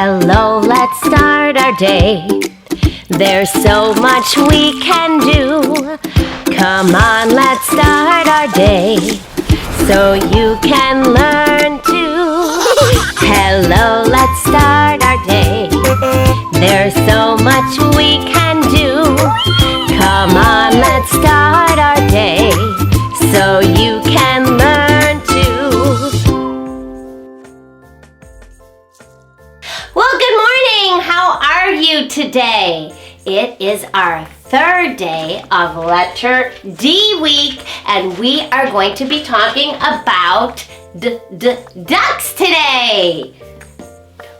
Hello, let's start our day. There's so much we can do. Come on, let's start our day so you can learn too. Hello, let's start our day. There's so much we can do. Come on, let's start our day so you can learn too. Well, good morning. How are you today? It is our third day of letter D week, and we are going to be talking about ducks today.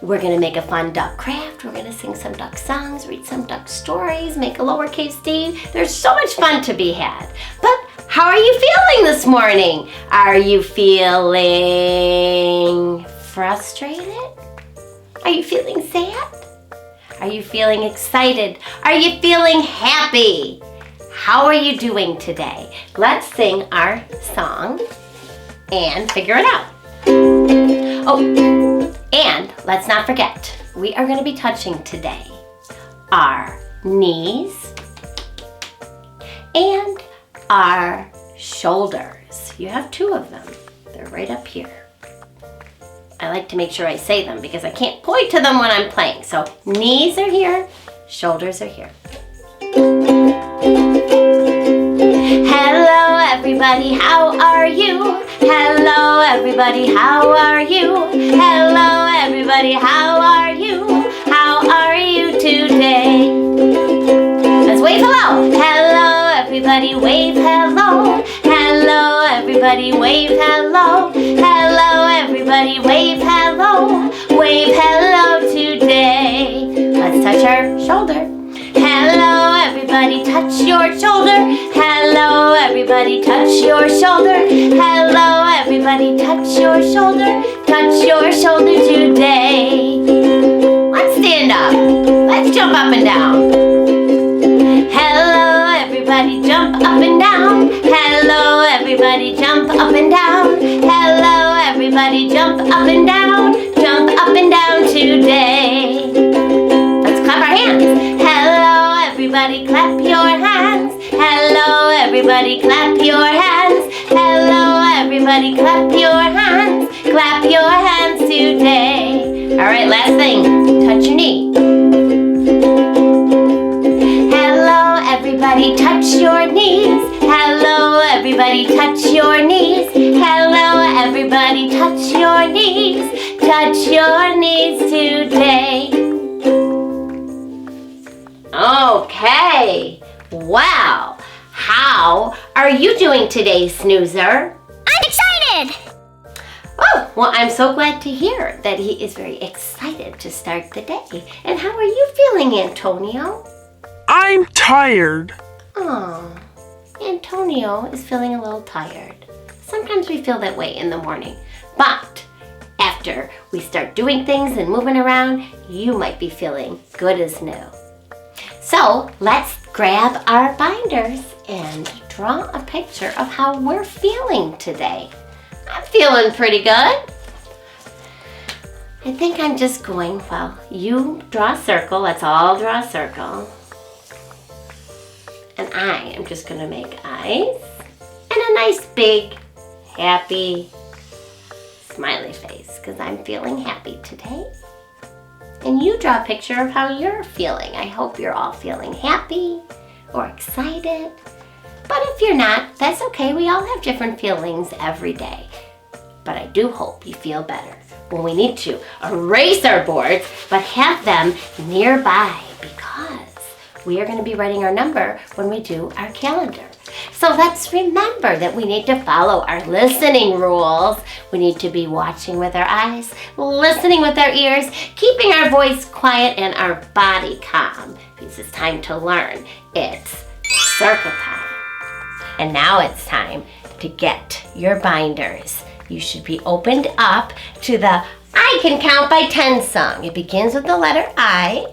We're going to make a fun duck craft. We're going to sing some duck songs, read some duck stories, make a lowercase d. There's so much fun to be had. But how are you feeling this morning? Are you feeling frustrated? Are you feeling sad? Are you feeling excited? Are you feeling happy? How are you doing today? Let's sing our song and figure it out. Oh, and let's not forget, we are going to be touching today our knees and our shoulders. You have two of them. They're right up here. I like to make sure I say them because I can't point to them when I'm playing. So knees are here, shoulders are here. Hello everybody, how are you? Hello everybody, how are you? Hello everybody, how are you? How are you today? Let's wave hello. Hello everybody, wave hello. Hello everybody, wave hello. Hello everybody, wave hello. Wave hello today. Let's touch our shoulder. Hello everybody, touch your shoulder. Hello everybody, touch your shoulder. Hello everybody, touch your shoulder. Touch your shoulder today. Let's stand up. Let's jump up and down. Hello everybody, jump up and down. Hello everybody, jump up and down. Hello everybody, jump up and down. Jump up and down today. Let's clap our hands. Hello everybody, clap your hands. Hello everybody, clap your hands. Hello everybody, clap your hands. Clap your hands today. All right, last thing, touch your knee. Hello everybody, touch your knees. Hello everybody, touch your knees. Hello everybody, touch your knees. Touch your knees today. Okay. Wow. How are you doing today, Snoozer? I'm excited! Oh, well, I'm so glad to hear that he is very excited to start the day. And how are you feeling, Antonio? I'm tired. Oh, Antonio is feeling a little tired. Sometimes we feel that way in the morning. But after we start doing things and moving around, you might be feeling good as new. So let's grab our binders and draw a picture of how we're feeling today. I'm feeling pretty good. I think I'm just going, well, you draw a circle. Let's all draw a circle. And I am just going to make eyes and a nice big happy smiley face because I'm feeling happy today. And you draw a picture of how you're feeling. I hope you're all feeling happy or excited. But if you're not, that's okay. We all have different feelings every day. But I do hope you feel better when we need to erase our boards, but have them nearby because we are going to be writing our number when we do our calendar. So let's remember that we need to follow our listening rules. We need to be watching with our eyes, listening with our ears, keeping our voice quiet and our body calm because it's time to learn. It's circle time. And now it's time to get your binders. You should be opened up to the I Can Count by 10 song. It begins with the letter I.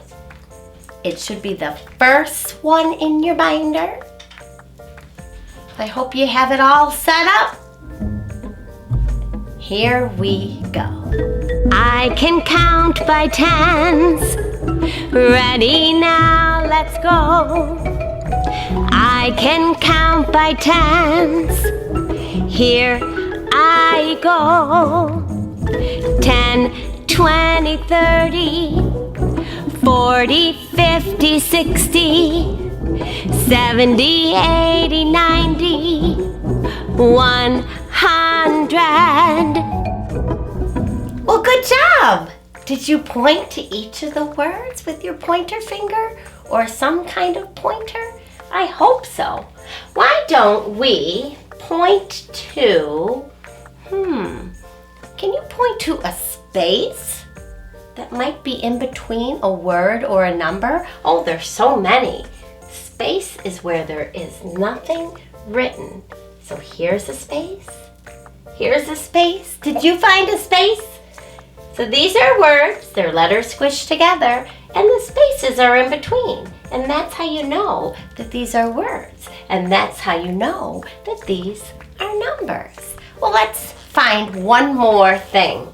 It should be the first one in your binder. I hope you have it all set up. Here we go. I can count by tens. Ready now, let's go. I can count by tens. Here I go. 10, 20, 30, 40, 50, 60, 70, 80, 90, 100. Well, good job! Did you point to each of the words with your pointer finger or some kind of pointer? I hope so. Why don't we point to, can you point to a space that might be in between a word or a number? Oh, there's so many. Space is where there is nothing written. So here's a space. Here's a space. Did you find a space? So these are words, they're letters squished together, and the spaces are in between. And that's how you know that these are words. And that's how you know that these are numbers. Well, let's find one more thing.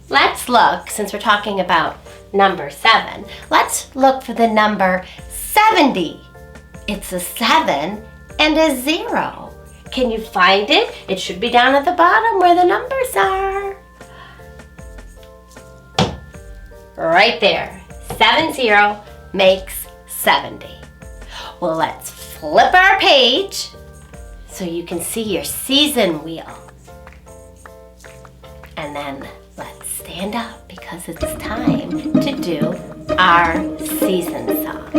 Let's look, since we're talking about number 7, let's look for the number 70. It's a 7 and a 0. Can you find it? It should be down at the bottom where the numbers are. Right there. 70 makes 70. Well, let's flip our page so you can see your season wheel. And then let's stand up because it's time to do our season song.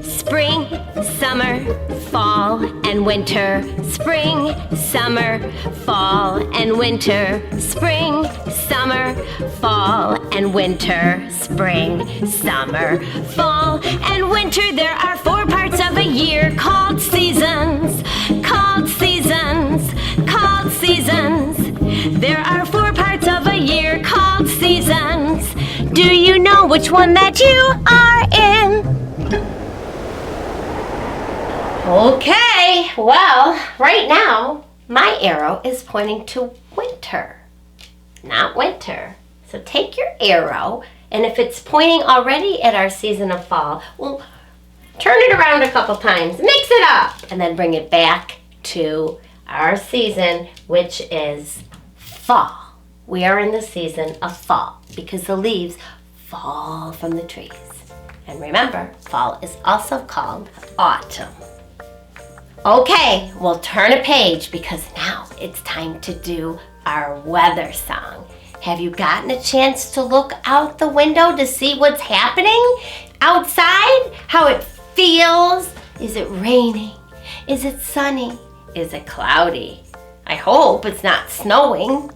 Spring, summer, fall, and winter. Spring, summer, fall, and winter. Spring, summer, fall, and winter. Spring, summer, fall, and winter. There are 4 parts of a year called seasons. Called seasons. Called seasons. There are 4 parts of a year called seasons. Do you know which one that you are in? Okay, well, right now, my arrow is pointing to winter, not winter. So take your arrow, and if it's pointing already at our season of fall, well, turn it around a couple times, mix it up, and then bring it back to our season, which is fall. We are in the season of fall because the leaves fall from the trees. And remember, fall is also called autumn. Okay, we'll turn a page because now it's time to do our weather song. Have you gotten a chance to look out the window to see what's happening outside? How it feels? Is it raining? Is it sunny? Is it cloudy? I hope it's not snowing.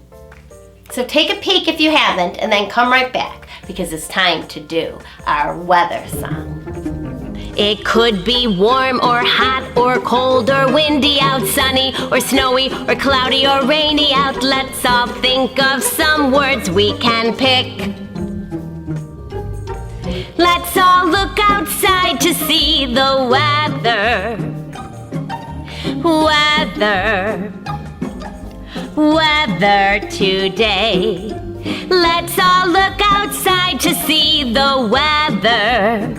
So take a peek if you haven't and then come right back because it's time to do our weather song. It could be warm or hot or cold or windy out, sunny or snowy or cloudy or rainy out. Let's all think of some words we can pick. Let's all look outside to see the weather. Weather today. Let's all look outside to see the weather.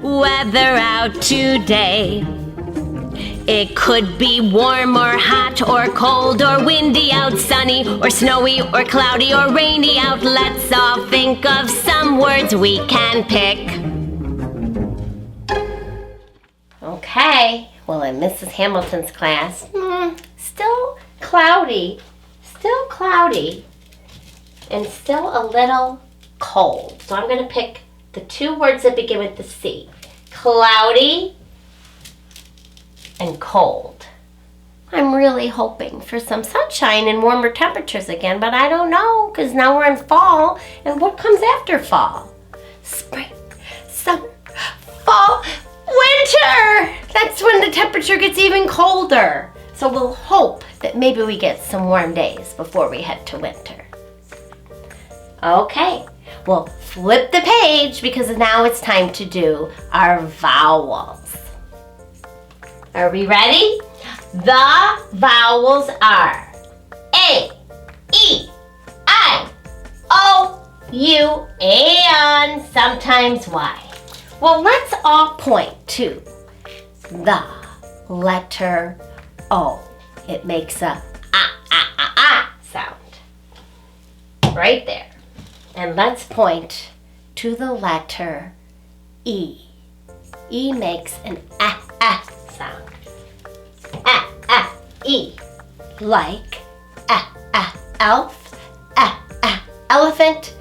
Weather out today. It could be warm or hot or cold or windy out, sunny or snowy or cloudy or rainy out. Let's all think of some words we can pick. Okay, well, in Mrs. Hamilton's class, still cloudy, and still a little cold. So I'm going to pick the 2 words that begin with the C. Cloudy and cold. I'm really hoping for some sunshine and warmer temperatures again, but I don't know because now we're in fall. And what comes after fall? Spring, summer, fall, winter! That's when the temperature gets even colder. So we'll hope that maybe we get some warm days before we head to winter. Okay, well, flip the page because now it's time to do our vowels. Are we ready? The vowels are A, E, I, O, U, and sometimes Y. Well, let's all point to the letter O. It makes a sound right there. And let's point to the letter E. E makes an sound. E. Like elf, elephant,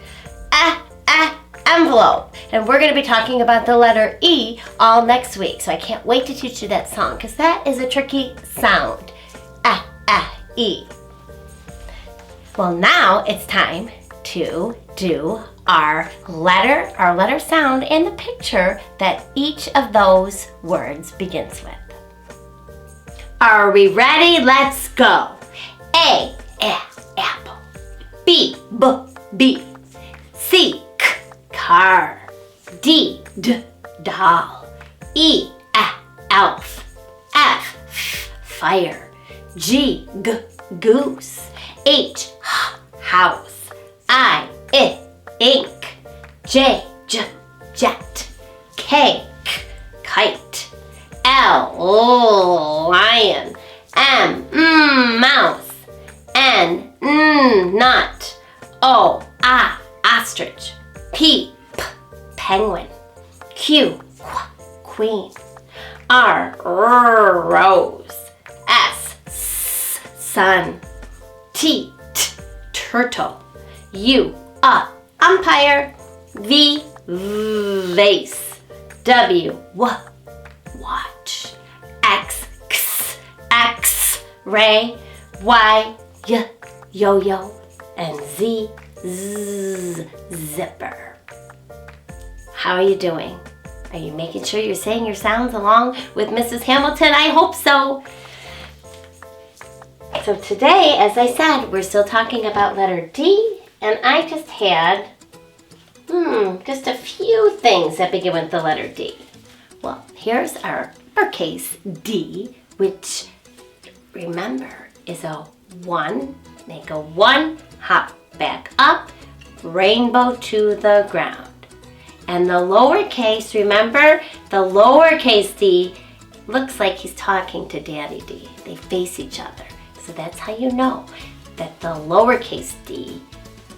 envelope. And we're going to be talking about the letter E all next week. So I can't wait to teach you that song because that is a tricky sound. E. Well, now it's time to do our letter sound and the picture that each of those words begins with. Are we ready? Let's go. A, apple. B, bee. C, car. D, doll. E, elf. F, fire. G, goose. H, house. I, ink. J, jet. K, kite. L, lion. M, mouse. N, nut. O, ostrich. P, penguin. Q, queen. R, rose. S, sun. T, turtle. U, umpire. V, vase. W, watch. X, ray. Y, yo-yo. And Z, zipper. How are you doing? Are you making sure you're saying your sounds along with Mrs. Hamilton? I hope so. So today, as I said, we're still talking about letter D, and I just had just a few things that begin with the letter D. Well, here's our uppercase D, which, remember, is a one. Make a one, hop back up, rainbow to the ground. And the lowercase, remember, the lowercase D looks like he's talking to Daddy D. They face each other. So that's how you know that the lowercase d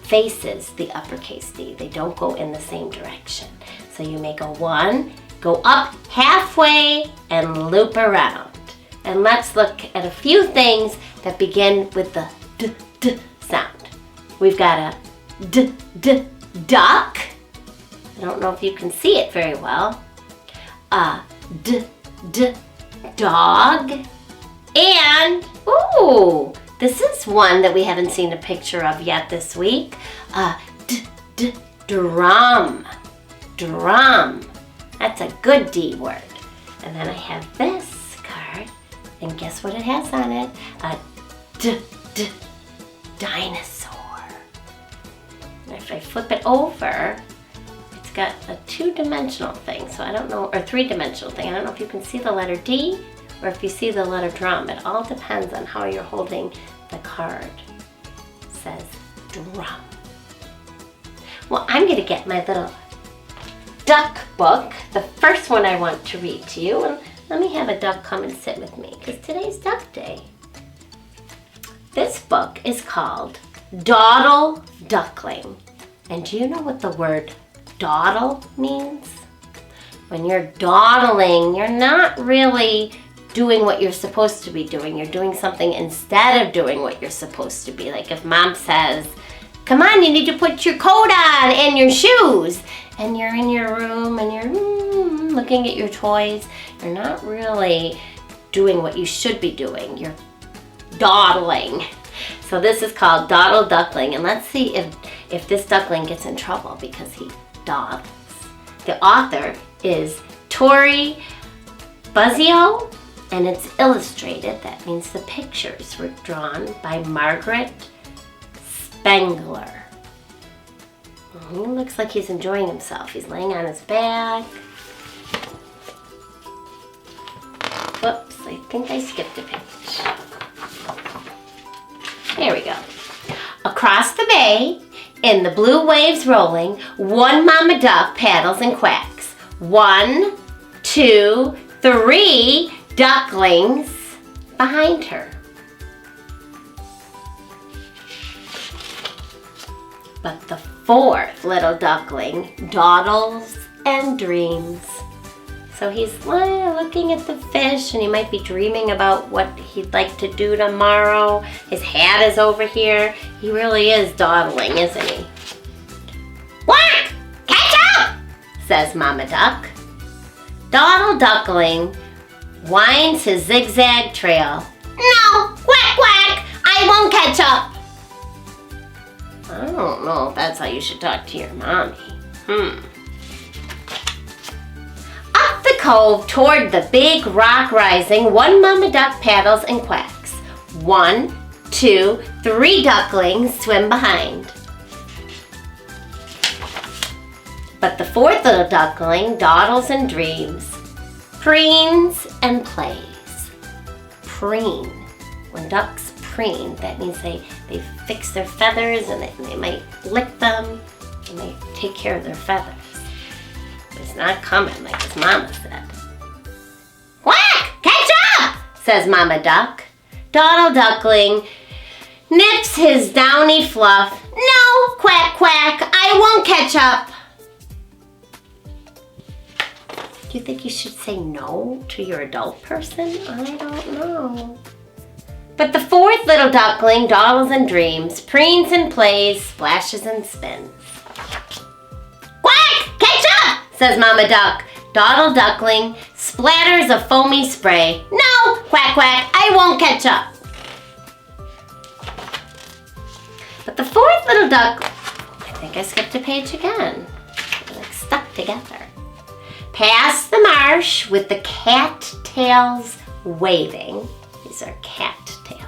faces the uppercase D. They don't go in the same direction. So you make a one, go up halfway, and loop around. And let's look at a few things that begin with the d sound. We've got a duck. I don't know if you can see it very well. A dog. And, ooh, this is one that we haven't seen a picture of yet this week. Drum. Drum. That's a good D word. And then I have this card, and guess what it has on it? A dinosaur. And if I flip it over, it's got a two-dimensional thing, so I don't know, or three-dimensional thing. I don't know if you can see the letter D or if you see the letter drum. It all depends on how you're holding the card. It says drum. Well, I'm going to get my little duck book, the first one I want to read to you, and let me have a duck come and sit with me because today's Duck Day. This book is called Dawdle Duckling. And do you know what the word dawdle means? When you're dawdling, you're not really doing what you're supposed to be doing. You're doing something instead of doing what you're supposed to be. Like if mom says, come on, you need to put your coat on and your shoes. And you're in your room and you're looking at your toys. You're not really doing what you should be doing. You're dawdling. So this is called Dawdle Duckling. And let's see if this duckling gets in trouble because he dawdles. The author is Tori Buzzio, and it's illustrated. That means the pictures were drawn by Margaret Spengler. He looks like he's enjoying himself. He's laying on his back. Whoops, I think I skipped a page. There we go. Across the bay, in the blue waves rolling, one mama duck paddles and quacks. 1, 2, 3 ducklings behind her. But the fourth little duckling dawdles and dreams. So he's looking at the fish and he might be dreaming about what he'd like to do tomorrow. His hat is over here. He really is dawdling, isn't he? Quack! Catch up! Says Mama Duck. Dawdle Duckling winds his zigzag trail. No! Quack, quack! I won't catch up! I don't know if that's how you should talk to your mommy. Up the cove toward the big rock rising, one mama duck paddles and quacks. 1, 2, 3 ducklings swim behind. But the fourth little duckling dawdles and dreams, preens and plays. Preen. When ducks preen, that means they fix their feathers and they might lick them and they take care of their feathers. But it's not coming like his mama said. Quack! Catch up! Says Mama Duck. Dawdle Duckling nips his downy fluff. No! Quack, quack! I won't catch up! Do you think you should say no to your adult person? I don't know. But the fourth little duckling dawdles and dreams, preens and plays, splashes and spins. Quack! Catch up! Says Mama Duck. Dawdle Duckling splatters a foamy spray. No! Quack, quack! I won't catch up. But the fourth little duck, I think I skipped a page again. They're like stuck together. Past the marsh with the cattails waving. These are cattails.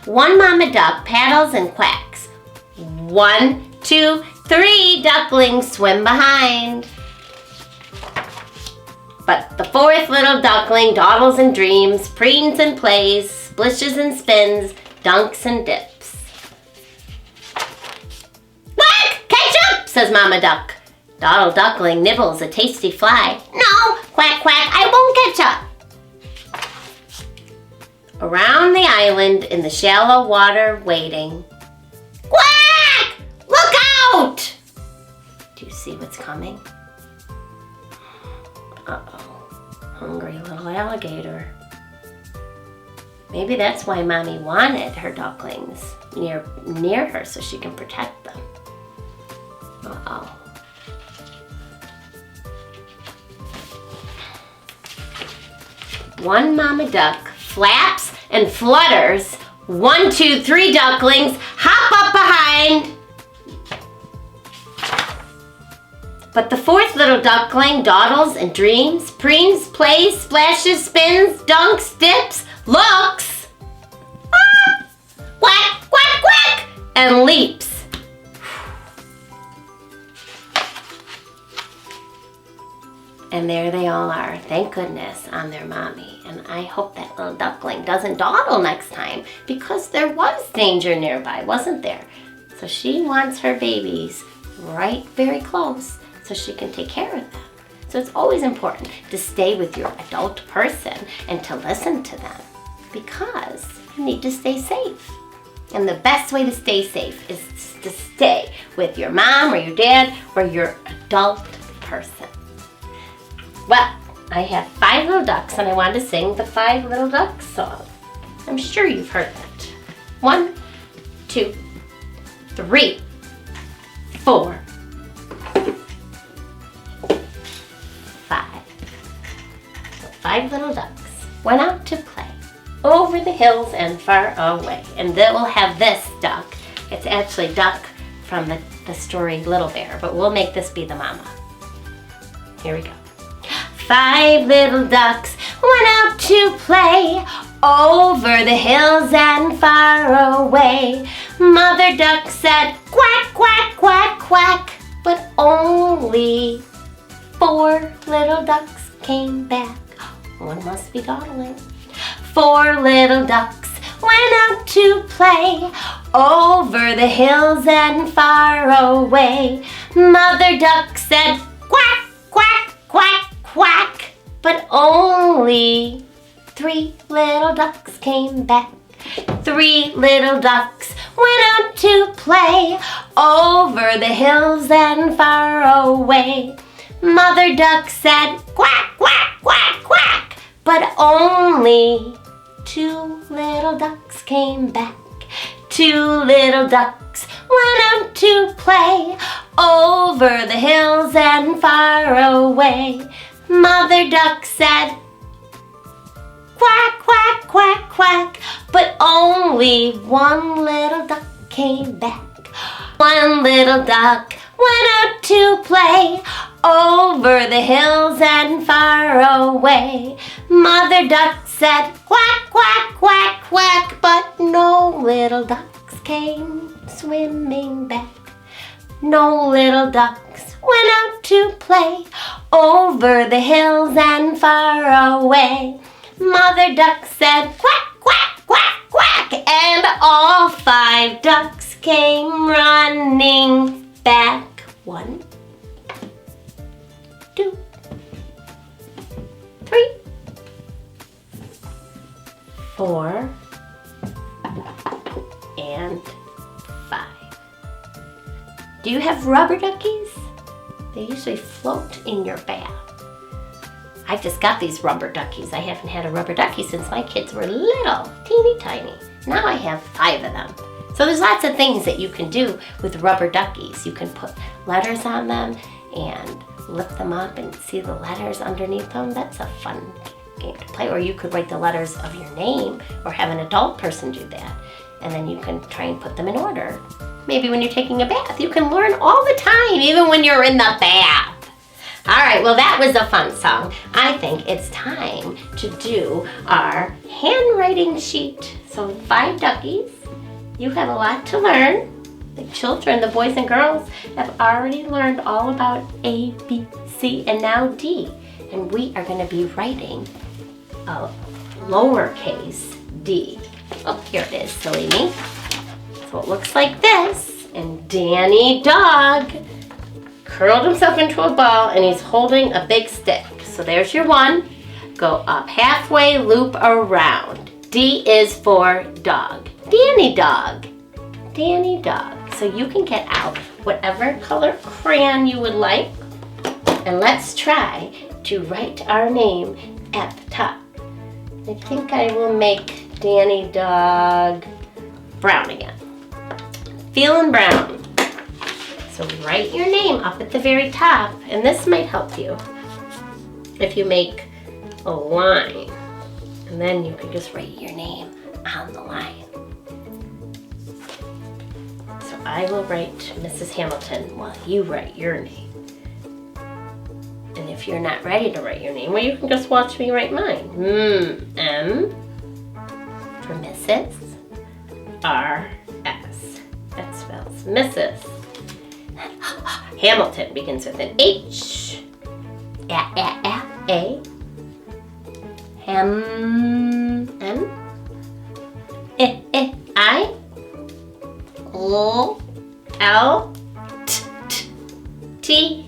One mama duck paddles and quacks. 1, 2, 3 ducklings swim behind. But the fourth little duckling dawdles and dreams, preens and plays, splishes and spins, dunks and dips. Quack! Catch up! Says Mama Duck. Dawdle Duckling nibbles a tasty fly. No! Quack, quack! I won't catch up! Around the island in the shallow water waiting. Quack! Look out! Do you see what's coming? Uh-oh. Hungry little alligator. Maybe that's why Mommy wanted her ducklings near her so she can protect them. Uh-oh. One mama duck flaps and flutters. 1, 2, 3 ducklings hop up behind. But the fourth little duckling dawdles and dreams, preens, plays, splashes, spins, dunks, dips, looks, quack, quack, quack, and leaps. And there they all are, thank goodness, on their mommy. And I hope that little duckling doesn't dawdle next time because there was danger nearby, wasn't there? So she wants her babies right very close so she can take care of them. So it's always important to stay with your adult person and to listen to them because you need to stay safe. And the best way to stay safe is to stay with your mom or your dad or your adult person. Well, I have 5 little ducks and I wanted to sing the 5 little ducks song. I'm sure you've heard it. 1, 2, 3, 4, 5. So 5 little ducks went out to play over the hills and far away. And then we'll have this duck. It's actually Duck from the story Little Bear, but we'll make this be the mama. Here we go. 5 little ducks went out to play over the hills and far away. Mother duck said quack, quack, quack, quack, but only 4 little ducks came back. One must be dawdling. 4 little ducks went out to play over the hills and far away. Mother duck said quack, quack, quack, quack, but only 3 little ducks came back. 3 little ducks went out to play over the hills and far away. Mother duck said quack, quack, quack, quack, but only 2 little ducks came back. 2 little ducks went out to play over the hills and far away. Mother duck said quack, quack, quack, quack, but only 1 little duck came back. 1 little duck went out to play over the hills and far away. Mother duck said quack, quack, quack, quack, but no little ducks came swimming back. No little ducks went out to play over the hills and far away. Mother duck said quack, quack, quack, quack, and all 5 ducks came running back. 1, 2, 3, 4, and 5. Do you have rubber duckies? They usually float in your bath. I've just got these rubber duckies. I haven't had a rubber ducky since my kids were little, teeny tiny. Now I have 5 of them. So there's lots of things that you can do with rubber duckies. You can put letters on them and lift them up and see the letters underneath them. That's a fun game to play. Or you could write the letters of your name or have an adult person do that. And then you can try and put them in order. Maybe when you're taking a bath. You can learn all the time, even when you're in the bath. All right, well, that was a fun song. I think it's time to do our handwriting sheet. So 5 duckies. You have a lot to learn. The children, the boys and girls, have already learned all about A, B, C, and now D. And we are going to be writing a lowercase d. Oh, here it is, silly me. So it looks like this. And Danny Dog curled himself into a ball and he's holding a big stick. So there's your 1. Go up halfway, loop around. D is for dog. Danny Dog. Danny Dog. So you can get out whatever color crayon you would like. And let's try to write our name at the top. I think I will make Danny Dog brown again. Feeling brown. So write your name up at the very top, and this might help you if you make a line, and then you can just write your name on the line. So I will write Mrs. Hamilton while you write your name. And if you're not ready to write your name, well, you can just watch me write mine. M for Mrs. R S. That spells Mrs. Hamilton begins with an H. A. M. I. O. L. T.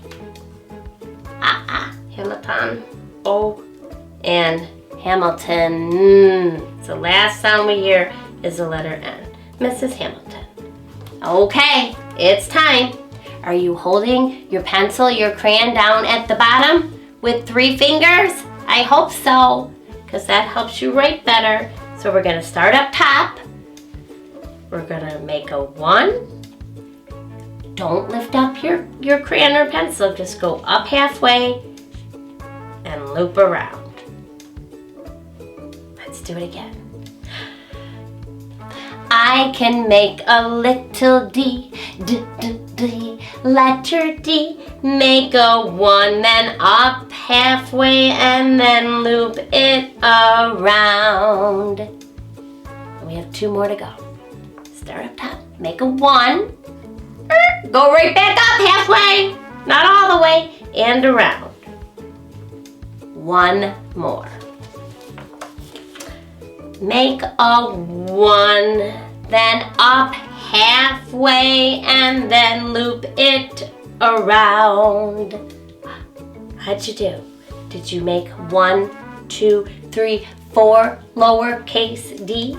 Hamilton. O. And Hamilton. So last sound we hear is the letter N. Mrs. Hamilton. Okay, it's time. Are you holding your pencil, your crayon down at the bottom with 3 fingers? I hope so, because that helps you write better. So we're going to start up top. We're going to make a 1. Don't lift up your crayon or pencil. Just go up halfway and loop around. Let's do it again. I can make a little D, letter D. Make a 1, then up halfway, and then loop it around. And we have 2 more to go. Start up top, make a 1. Go right back up halfway, not all the way, and around. 1 more. make a 1, then up halfway, and then loop it around. How'd you do? Did you make 1, 2, 3, 4 lowercase d's?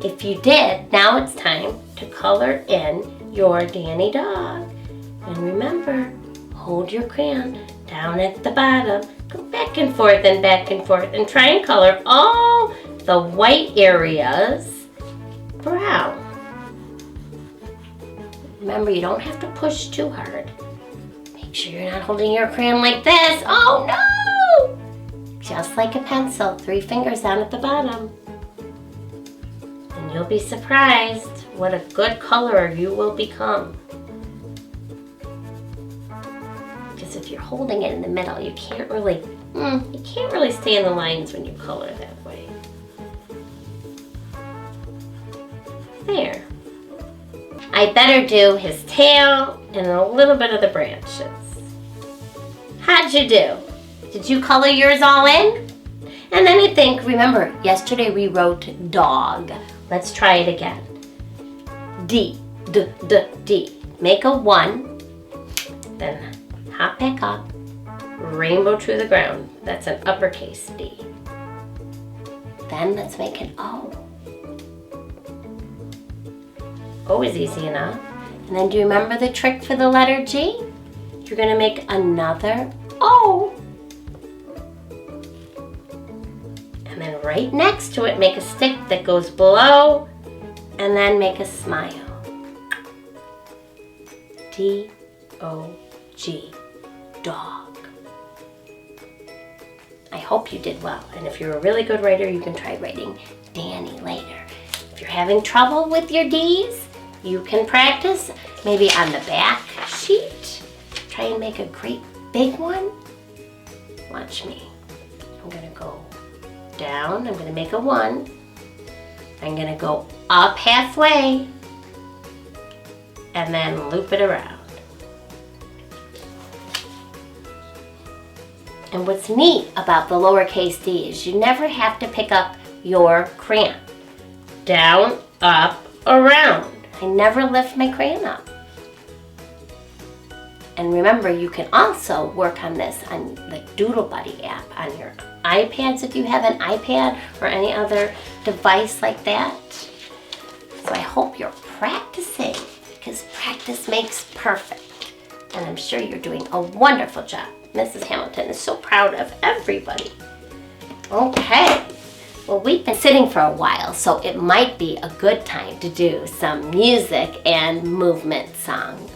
If you did, now it's time to color in your Danny dog. And remember, hold your crayon down at the bottom, go back and forth, and try and color all the white areas brown. Remember, you don't have to push too hard. Make sure you're not holding your crayon like this. Oh no! Just like a pencil, 3 fingers down at the bottom. And you'll be surprised what a good colorer you will become. Because if you're holding it in the middle, you can't really stay in the lines when you color that way. There. I better do his tail and a little bit of the branches. How'd you do? Did you color yours all in? And then you think, remember, yesterday we wrote dog. Let's try it again. D, D, D, D. Make a 1, then hop back up, rainbow to the ground. That's an uppercase D. Then let's make an O. O is easy enough. And then do you remember the trick for the letter G? You're going to make another O. And then right next to it, make a stick that goes below, and then make a smile. D-O-G, dog. I hope you did well. And if you're a really good writer, you can try writing Danny later. If you're having trouble with your D's, you can practice maybe on the back sheet. Try and make a great big one. Watch me. I'm going to go down. I'm going to make a 1. I'm going to go up halfway and then loop it around. And what's neat about the lowercase d is you never have to pick up your crayon. Down, up, around. I never lift my crayon up. And remember, you can also work on this on the Doodle Buddy app on your iPads if you have an iPad or any other device like that. So I hope you're practicing, because practice makes perfect. And I'm sure you're doing a wonderful job. Mrs. Hamilton is so proud of everybody. Okay. Well, we've been sitting for a while, so it might be a good time to do some music and movement songs.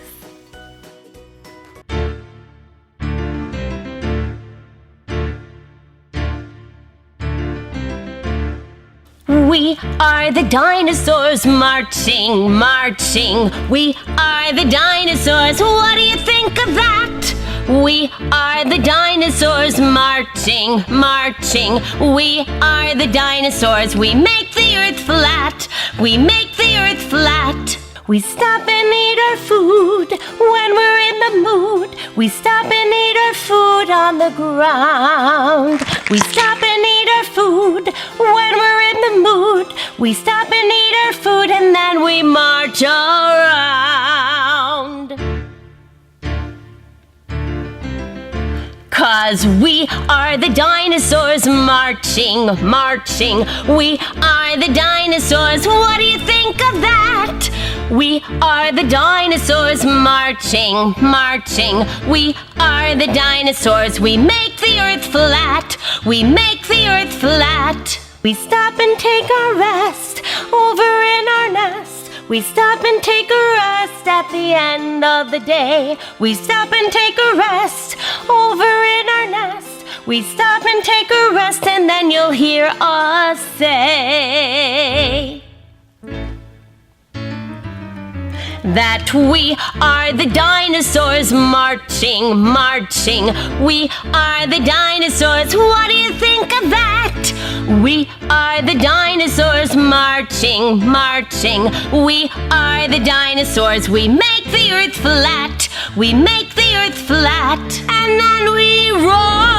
We are the dinosaurs marching, marching. We are the dinosaurs. What do you think of that? We are the dinosaurs marching, marching. We are the dinosaurs. We make the earth flat. We make the earth flat. We stop and eat our food when we're in the mood. We stop and eat our food on the ground. We stop and eat our food when we're in the mood. We stop and eat our food and then we march around. 'Cause we are the dinosaurs marching, marching. We are the dinosaurs. What do you think of that? We are the dinosaurs marching, marching. We are the dinosaurs. We make the earth flat. We make the earth flat. We stop and take a rest over in our nest. We stop and take a rest at the end of the day. We stop and take a rest over in our nest. We stop and take a rest and then you'll hear us say that we are the dinosaurs marching, marching. We are the dinosaurs. What do you think of that? We are the dinosaurs marching, marching. We are the dinosaurs. We make the earth flat. We make the earth flat. And then we roar.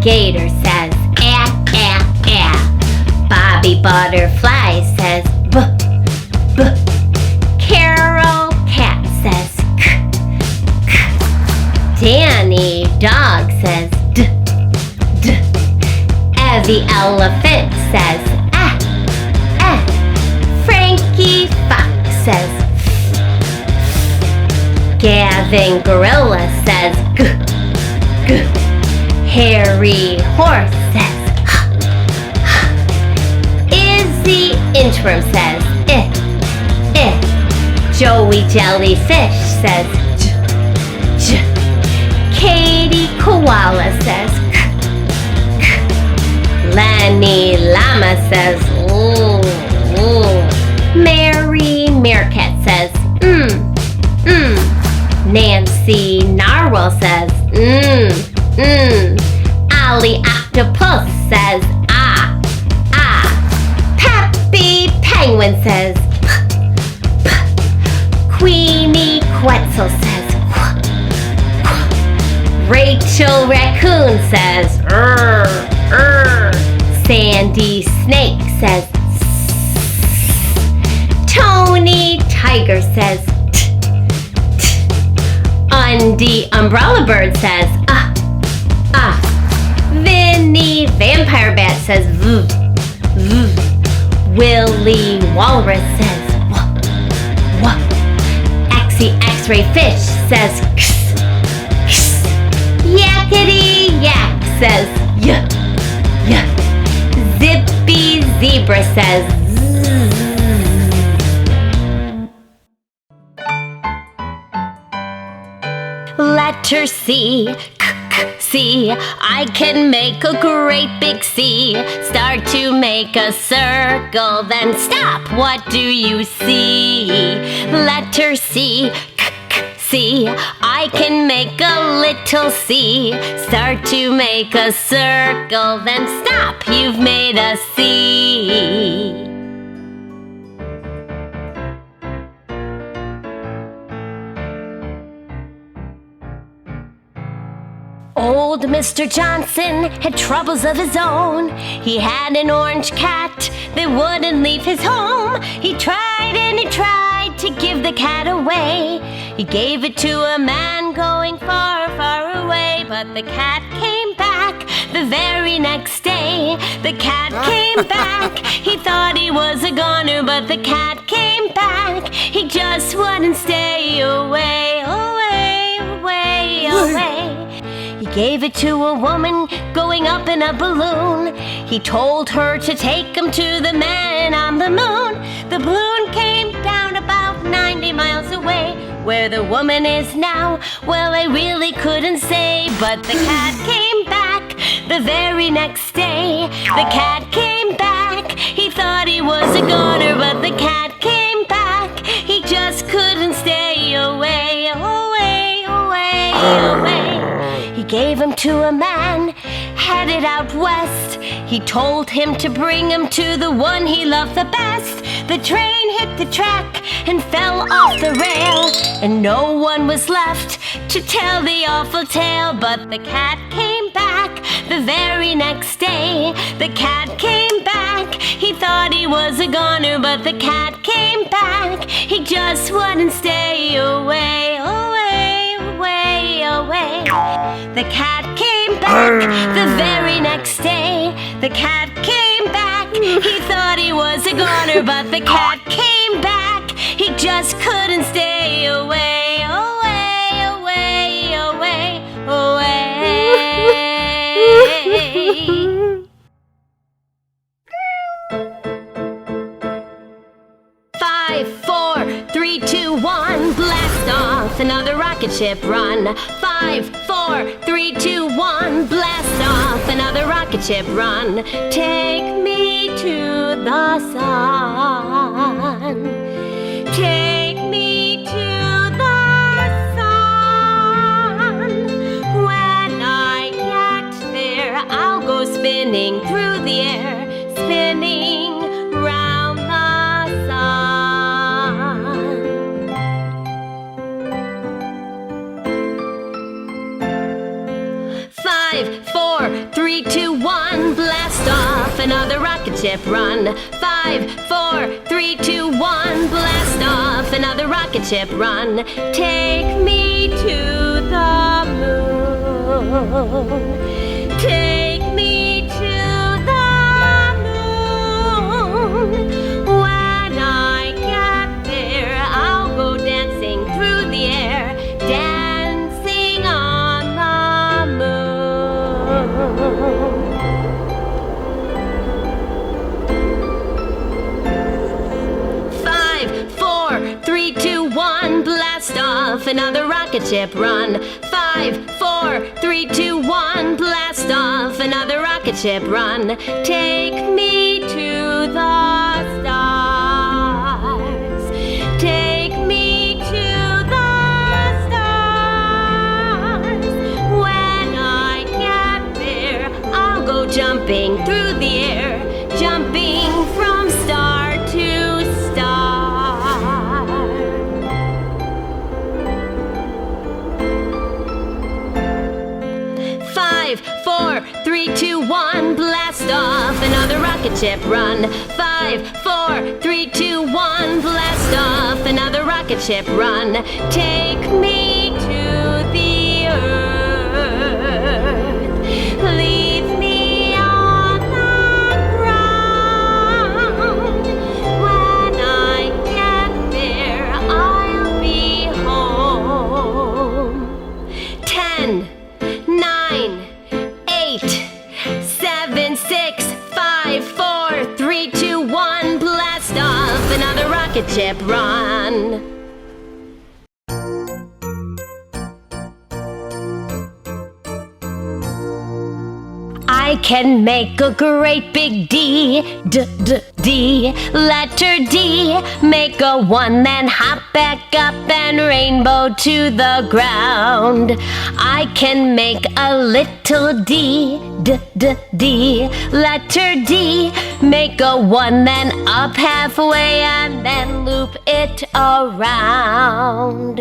Gator says, ah, ah, ah. Bobby Butterfly says, b, b. Carol Cat says, k, k. Danny Dog says, d, d. Evie Elephant says, ah, ah. Frankie Fox says, Gavin Gorilla says, g, g. Harry Horse says, h, h. Izzy Inchworm says, eh, eh. Joey Jellyfish says, j, j. Katie Koala says, k, k. Lenny Llama says, ooh, ooh. Mary Meerkat says, Nancy Narwhal says, Ollie Octopus says, ah, ah. Peppy Penguin says, p, p. Queenie Quetzal says, qu, qu. Rachel Raccoon says, Sandy Snake says, Tony Tiger says, t, t. Undy Umbrella Bird says, ah, ah. Vinny Vampire Bat says, v, v. Willie Walrus says, wah, wah. Axie X-Ray Fish says, ks, ks. Yakety Yak says, yuh, yuh. Zippy Zebra says, zzz. Letter C, k, k, C. I can make a great big C. Start to make a circle, then stop. What do you see? Letter C, k, k, C. I can make a little C. Start to make a circle, then stop. You've made a C. Old Mr. Johnson had troubles of his own. He had an orange cat that wouldn't leave his home. He tried and he tried to give the cat away. He gave it to a man going far, far away. But the cat came back the very next day. The cat came back. He thought he was a goner, but the cat came back. He just wouldn't stay away, away, away, away. He gave it to a woman going up in a balloon. He told her to take him to the man on the moon. The balloon came down about 90 miles away. Where the woman is now, well, I really couldn't say. But the cat came back the very next day. The cat came back. He thought he was a goner, but the cat came back. He just couldn't stay away, away, away, away. He gave him to a man headed out west. He told him to bring him to the one he loved the best. The train hit the track and fell off the rail, and no one was left to tell the awful tale. But the cat came back the very next day. The cat came back. He thought he was a goner, but the cat came back. He just wouldn't stay away, away, away, away. The cat came back the very next day. The cat came back. He thought he was a goner, but the cat came back. He just couldn't stay away, away, away, away, away. 5, 4, 3, 2, 1, blast off, another rocket ship run. 5, 4, 3, 2, 1, blast off, another rocket ship run. Take me to the sun. Take me to the sun. When I get there, I'll go spinning through the air, spinning round the sun. 5, 5, 4, 3, 2, 1, blast off, another rocket ship run. 5, 4, 3, 2, 1, blast off, another rocket ship run. Take me to the moon. Take me to the moon. When I get there, I'll go dancing through the air, dancing on the moon. 5, 4, 3, 2, 1, blast off, another rocket ship run. 5, 4, 3, 2, 1, blast off, another rocket ship run. Take me to the stars. Take me to the stars. When I get there, I'll go jumping through the air, jumping from star to star. 5, 4, 3, 2, 1, blast off, another rocket ship run. 5, 4, 3, 2, 1, blast off, another rocket ship run. Take me to the earth. Leave me on the ground. When I get there, I'll be home. 10, 9, 8, 7, 6, 5, 4, 3, 2, 1, blast off, another rocket ship run. I can make a great big D, D, letter D. Make a 1, then hop back up and rainbow to the ground. I can make a little D, D, letter D. Make a 1, then up halfway and then loop it around.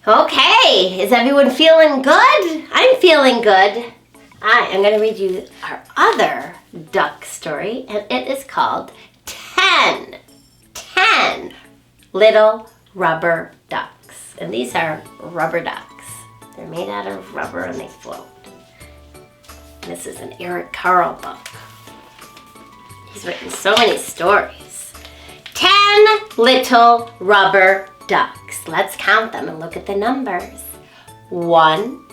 Okay, is everyone feeling good? I'm feeling good. I am going to read you our other duck story, and it is called 10 Little Rubber Ducks. And these are rubber ducks. They're made out of rubber and they float. This is an Eric Carle book. He's written so many stories. 10 Little Rubber Ducks. Let's count them and look at the numbers. 1,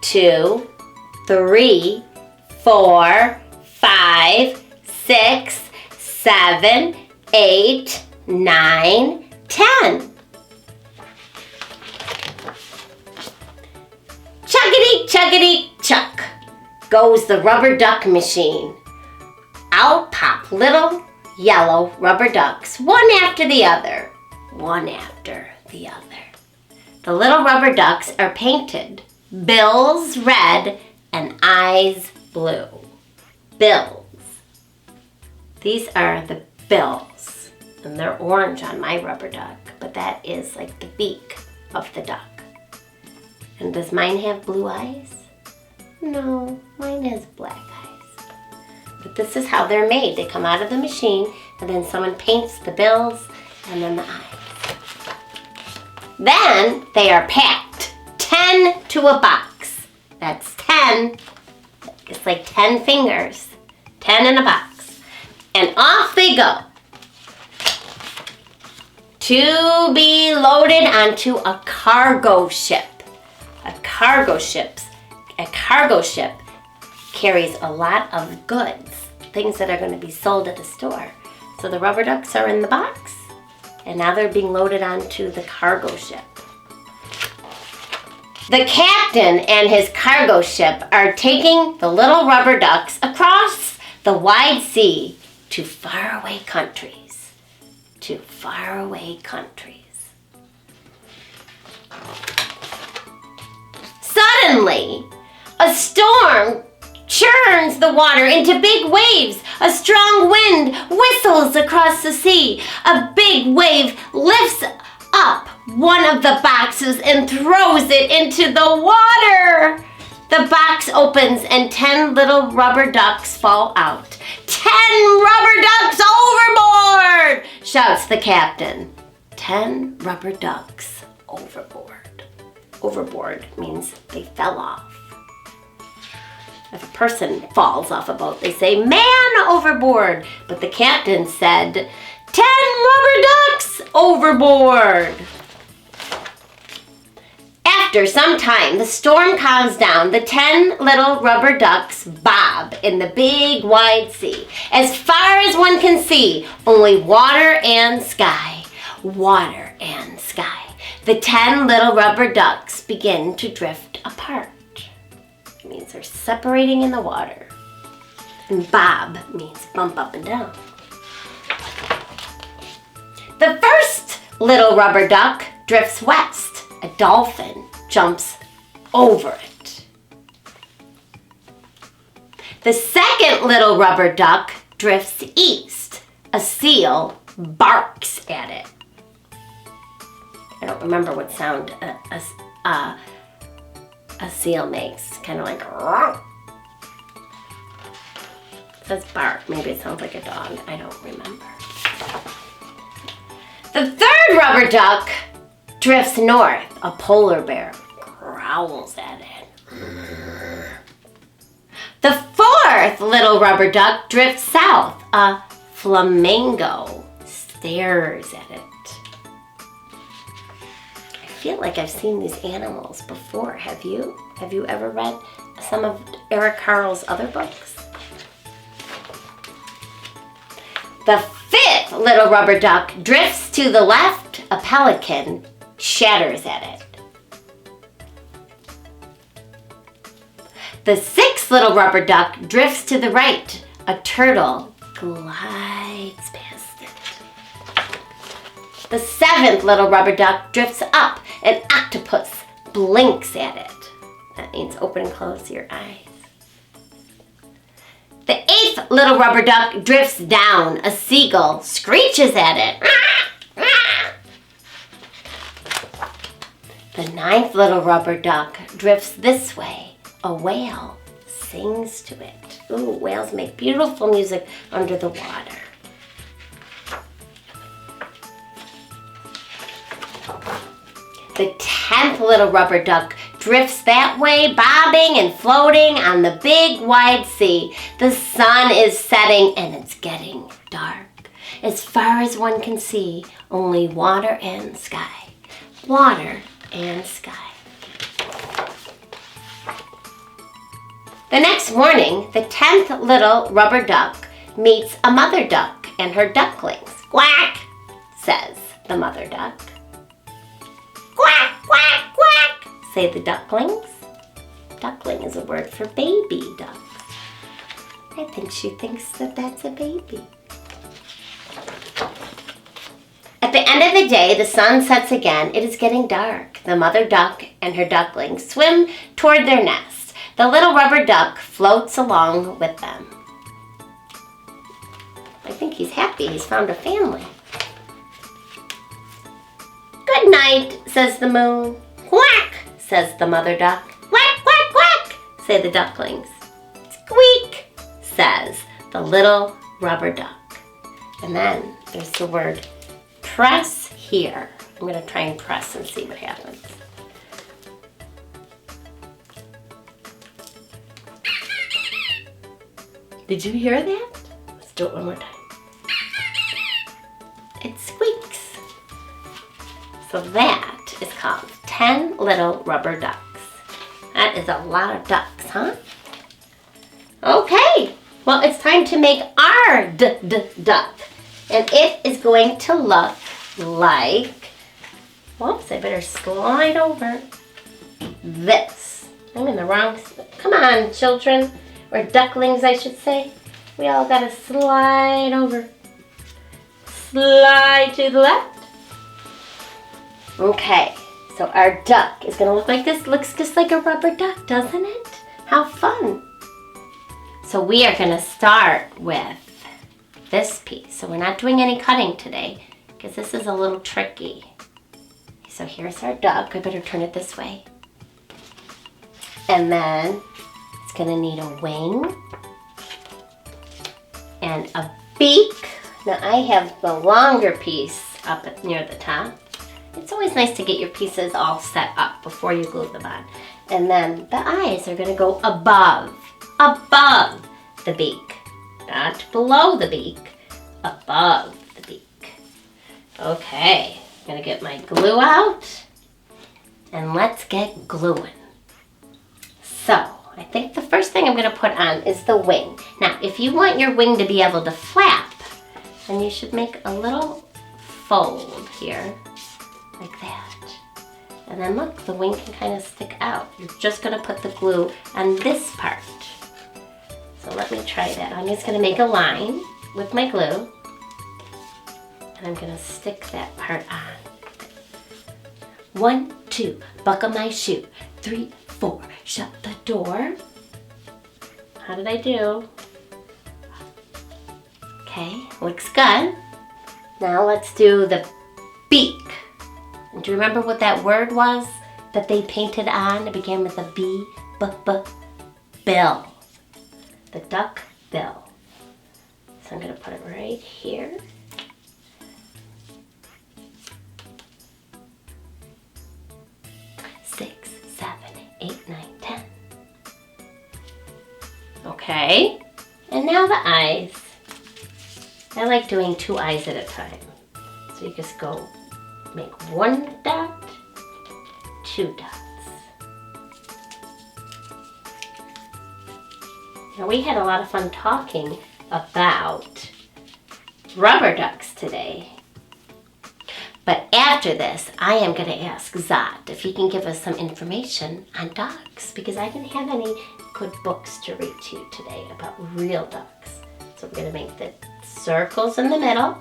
2, 3, 4, 5, 6, 7, 8, 9, 10. Chuggity, chuggity, chuck goes the rubber duck machine. Out pop little yellow rubber ducks, one after the other. One after the other. The little rubber ducks are painted, bills red and eyes blue. Bills. These are the bills, and they're orange on my rubber duck, but that is like the beak of the duck. And does mine have blue eyes? No, mine has black eyes. But this is how they're made. They come out of the machine, and then someone paints the bills and then the eyes. Then they are packed, 10 to a box. That's 10, it's like 10 fingers, 10 in a box. And off they go to be loaded onto a cargo ship. A cargo ship carries a lot of goods, things that are going to be sold at a store. So the rubber ducks are in the box, and now they're being loaded onto the cargo ship. The captain and his cargo ship are taking the little rubber ducks across the wide sea to faraway countries. To faraway countries. Suddenly, a storm churns the water into big waves. A strong wind whistles across the sea. A big wave lifts up one of the boxes and throws it into the water. The box opens and 10 little rubber ducks fall out. 10 rubber ducks overboard! Shouts the captain. 10 rubber ducks overboard. Overboard means they fell off. If a person falls off a boat, they say, man overboard. But the captain said, 10 rubber ducks overboard. After some time, the storm calms down. The 10 little rubber ducks bob in the big wide sea. As far as one can see, only water and sky. Water and sky. The 10 little rubber ducks begin to drift apart. It means they're separating in the water. And bob means bump up and down. The first little rubber duck drifts west. A dolphin jumps over it. The second little rubber duck drifts east. A seal barks at it. I don't remember what sound a seal makes. Kind of like a it says bark. Maybe it sounds like a dog. I don't remember. The third rubber duck drifts north. A polar bear growls at it. The fourth little rubber duck drifts south. A flamingo stares at it. I feel like I've seen these animals before. Have you? Have you ever read some of Eric Carle's other books? The fifth little rubber duck drifts to the left. A pelican shatters at it. The sixth little rubber duck drifts to the right. A turtle glides past it. The seventh little rubber duck drifts up. An octopus blinks at it. That means open and close your eyes. The eighth little rubber duck drifts down. A seagull screeches at it. The ninth little rubber duck drifts this way. A whale sings to it. Ooh, whales make beautiful music under the water. The 10th little rubber duck drifts that way, bobbing and floating on the big wide sea. The sun is setting and it's getting dark. As far as one can see, only water and sky. Water and sky. The next morning, the 10th little rubber duck meets a mother duck and her ducklings. Quack, says the mother duck. Quack, quack, quack, say the ducklings. Duckling is a word for baby duck. I think she thinks that that's a baby. At the end of the day, the sun sets again. It is getting dark. The mother duck and her ducklings swim toward their nest. The little rubber duck floats along with them. I think he's happy. He's found a family. Good night, says the moon. Quack, says the mother duck. Quack, quack, quack, say the ducklings. Squeak, says the little rubber duck. And then there's the word press here. I'm going to try and press and see what happens. Did you hear that? Let's do it one more time. It squeaks. So that is called 10 little rubber ducks. That is a lot of ducks, huh? Okay, well it's time to make our duck. And it is going to look like, whoops, I better slide over this. I'm in the wrong, come on children, or ducklings I should say. We all gotta slide over. Slide to the left. Okay, so our duck is gonna look like this. Looks just like a rubber duck, doesn't it? How fun. So we are gonna start with this piece. So we're not doing any cutting today because this is a little tricky. So here's our duck. I better turn it this way. And then it's gonna need a wing and a beak. Now I have the longer piece up near the top. It's always nice to get your pieces all set up before you glue them on. And then the eyes are gonna go above the beak. Not below the beak, above the beak. Okay, I'm gonna get my glue out and let's get gluing. So, I think the first thing I'm gonna put on is the wing. Now, if you want your wing to be able to flap, then you should make a little fold here, like that. And then look, the wing can kind of stick out. You're just gonna put the glue on this part. So let me try that. I'm just gonna make a line with my glue, and I'm gonna stick that part on. 1, 2, buckle my shoe. 3, 4, shut the door. How did I do? Okay, looks good. Now let's do the beak. And do you remember what that word was that they painted on? It began with a B, bill. The duck bill. So I'm gonna put it right here. Six, 7, 8, 9, 10. Okay, and now the eyes. I like doing 2 eyes at a time. So you just go make 1 dot, 2 dots. Now we had a lot of fun talking about rubber ducks today. But after this, I am going to ask Zot if he can give us some information on ducks, because I didn't have any good books to read to you today about real ducks. So we're going to make the circles in the middle.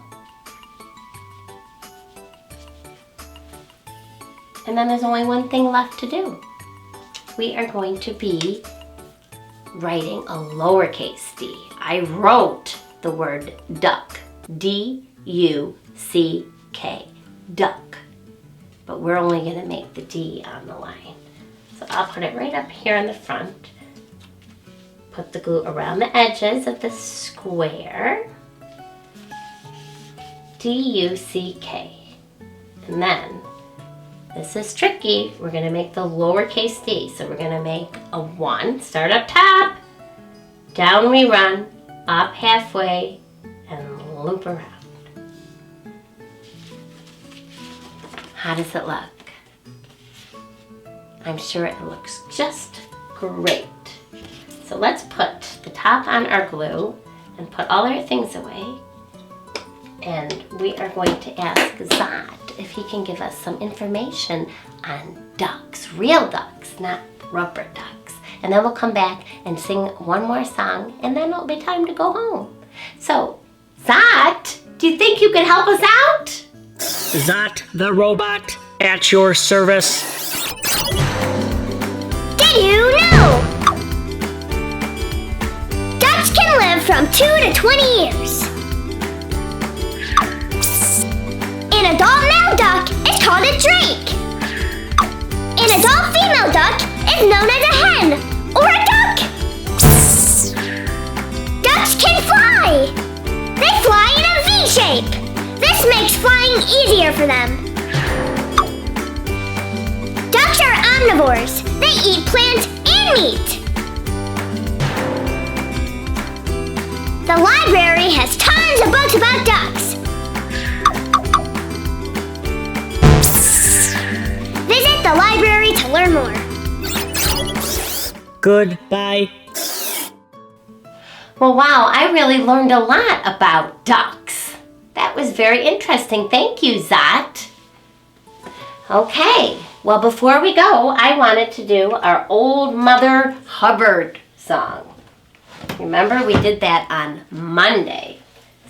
And then there's only one thing left to do. We are going to be writing a lowercase d. I wrote the word duck, D-U-C-K, duck. But we're only going to make the D on the line. So I'll put it right up here in the front. Put the glue around the edges of the square. D-U-C-K. And then, this is tricky, we're going to make the lowercase d. So we're going to make a 1, start up top, down we run, up halfway, and loop around. How does it look? I'm sure it looks just great. So let's put the top on our glue and put all our things away. And we are going to ask Zot if he can give us some information on ducks, real ducks, not rubber ducks. And then we'll come back and sing one more song, and then it'll be time to go home. So, Zot, do you think you could help us out? Zot the robot at your service. Did you know? Ducks can live from 2 to 20 years. An adult male duck is called a drake. An adult female duck is known as a hen or a duck. Ducks can fly. They fly in a V shape. This makes flying easier for them. Ducks are omnivores. They eat plants and meat. The library has tons of books about ducks. Visit the library to learn more. Goodbye. Well, wow, I really learned a lot about ducks. That was very interesting. Thank you, Zot. Okay, well, before we go, I wanted to do our Old Mother Hubbard song. Remember, we did that on Monday.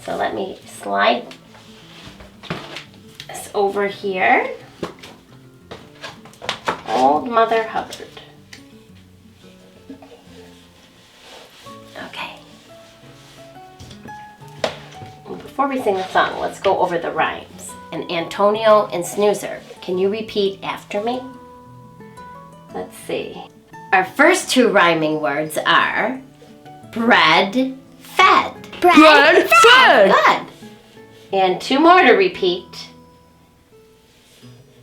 So let me slide this over here. Old Mother Hubbard. Okay. Before we sing the song, let's go over the rhymes. And Antonio and Snoozer, can you repeat after me? Let's see. Our first two rhyming words are bread, fed. Bread fed. Good. And two more to repeat.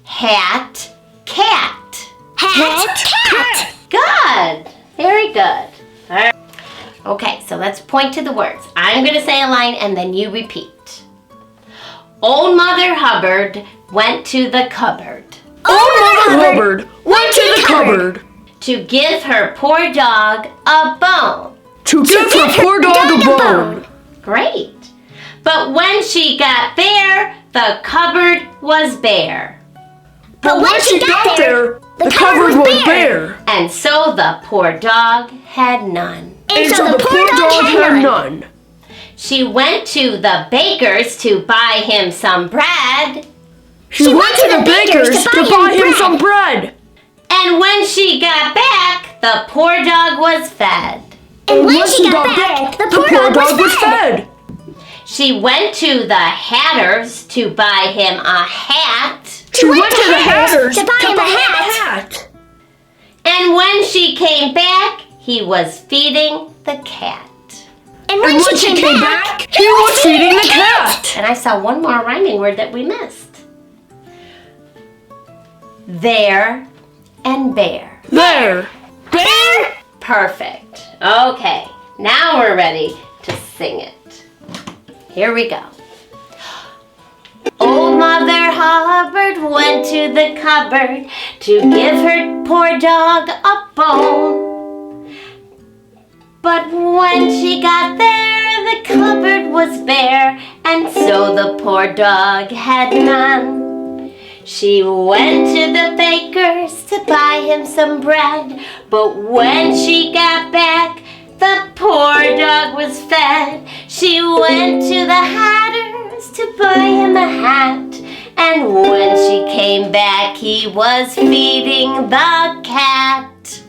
Hat, cat. Hat, cat. Good. Very good. All right. Okay, so let's point to the words. I'm going to say a line and then you repeat. Old Mother Hubbard went to the cupboard Old Mother Hubbard went to the cupboard to give her poor dog a bone. to give her poor dog a bone. Great. But when she got there, the cupboard was bare. But when she got there, the cupboard was bare. And so the poor dog had none. And so the poor dog had none. She went to the baker's to buy him some bread. She went to the baker's to buy him some bread. And when she got back, the poor dog was fed. And when she got back, the poor dog was fed. She went to the hatter's to buy him a hat. She went to the hatter's to buy him a hat. And when she came back, he was feeding the cat. And when she came back, he was feeding the cat. And I saw one more rhyming word that we missed. There and bear. There. Bear. Perfect. Okay, now we're ready to sing it. Here we go. Old Mother Hubbard went to the cupboard to give her poor dog a bone. But when she got there, the cupboard was bare, and so the poor dog had none. She went to the baker's to buy him some bread, but when she got back, the poor dog was fed. She went to the hatter's to buy him a hat, and when she came back, he was feeding the cat.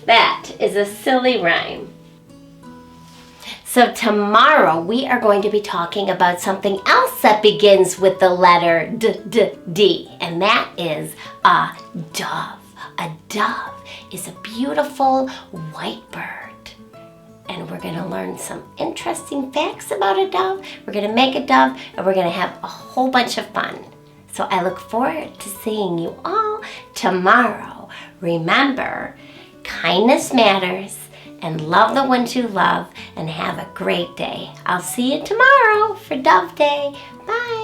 That is a silly rhyme. So tomorrow we are going to be talking about something else that begins with the letter D, and that is a dove. A dove is a beautiful white bird. And we're going to learn some interesting facts about a dove. We're going to make a dove, and we're going to have a whole bunch of fun. So I look forward to seeing you all tomorrow. Remember, kindness matters, and love the ones you love, and have a great day. I'll see you tomorrow for Dove Day. Bye.